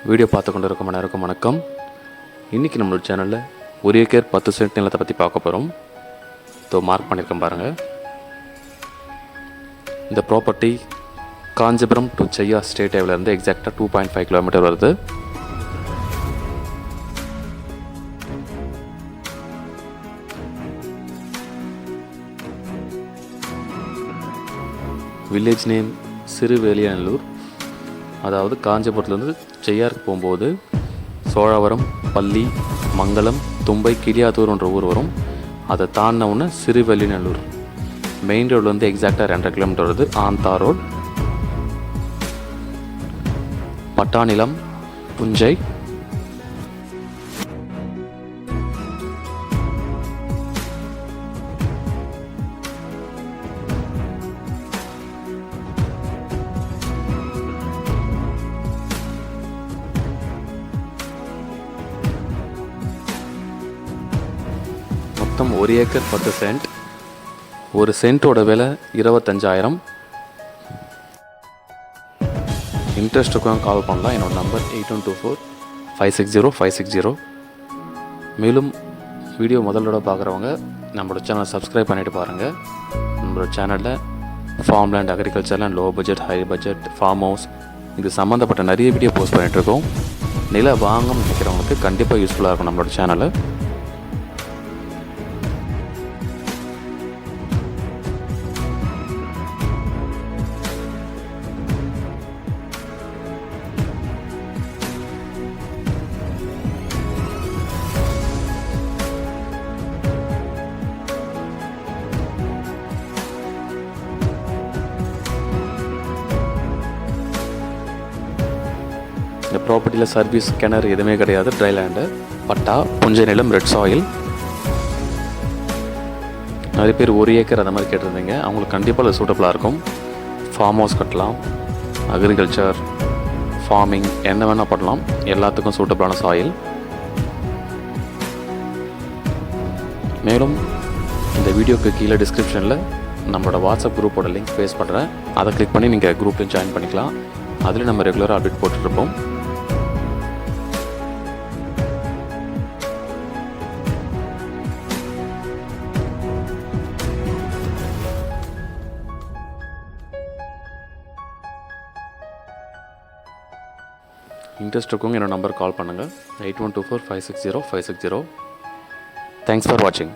Video பார்த்து கொண்டு இருக்கும் அனைவருக்கும் வணக்கம். இன்றைக்கி நம்மளோட சேனலில் 1 ஏக்கர் 10 சென்ட் நிலத்தை பற்றி பார்க்க போகிறோம். மார்க் பண்ணியிருக்கேன் பாருங்கள். இந்த property Kanchipuram to cheyyar state ஹைவேலேருந்து எக்ஸாக்டாக 2.5 கிலோமீட்டர் வருது. Village name Siruveliyanallur. அதாவது காஞ்சிபுரத்துலேருந்து cheyyarக்கு போகும்போது சோழவரம், பள்ளி, மங்கலம், தும்பை, கிளியாத்தூர்ன்ற ஊர் வரும். அதை தாண்டினவுடனே சிறுவேலியநல்லூர் மெயின் ரோட்லேருந்து எக்ஸாக்டாக 2.5 கிலோமீட்டர் வருது. ஆந்தா ரோட். பட்டா நிலம், புஞ்சை. மொத்தம் 1 ஏக்கர் 10 சென்ட். ஒரு சென்ட்டோட விலை 25,000. இன்ட்ரெஸ்ட்டுக்கும் கால் பண்ணலாம். என்னோடய நம்பர் 8124560560. மேலும் வீடியோ முதலோட பார்க்குறவங்க நம்மளோட சேனலை சப்ஸ்கிரைப் பண்ணிவிட்டு பாருங்கள். நம்மளோட சேனலில் farmland, agriculture land, low budget, high budget, farm house இது சம்மந்தப்பட்ட நிறைய வீடியோ போஸ்ட் பண்ணிகிட்ருக்கோம். நில வாங்கணும்னு நினைக்கிறவங்களுக்கு கண்டிப்பாக யூஸ்ஃபுல்லாக இருக்கும் நம்மளோட சேனலை. இந்த ப்ராப்பர்ட்டியில் சர்வீஸ், கிணறு எதுவுமே கிடையாது. ட்ரை லேண்டு, பட்டா, புஞ்சை நிலம், ரெட் சாயில். நிறைய பேர் 1 ஏக்கர் அந்த மாதிரி கேட்டிருந்தீங்க. அவங்களுக்கு கண்டிப்பாக அது சூட்டபுளாக இருக்கும். ஃபார்ம் ஹவுஸ் கட்டலாம், அக்ரிகல்ச்சர், ஃபார்மிங் என்ன வேணால் பண்ணலாம். எல்லாத்துக்கும் சூட்டபுளான சாயில். மேலும் இந்த வீடியோக்கு கீழே டிஸ்கிரிப்ஷனில் நம்மளோட வாட்ஸ்அப் குரூப்போட லிங்க் பேஸ்ட் பண்ணுறேன். அதை கிளிக் பண்ணி நீங்கள் குரூப்லையும் ஜாயின் பண்ணிக்கலாம். அதில் நம்ம ரெகுலராக அப்டேட் போட்டுட்ருப்போம். இன்ட்ரெஸ்ட் இருக்கவங்க என்னோட நம்பர் கால் பண்ணுங்கள். 8124560560. தேங்க்ஸ் ஃபார் வாட்சிங்.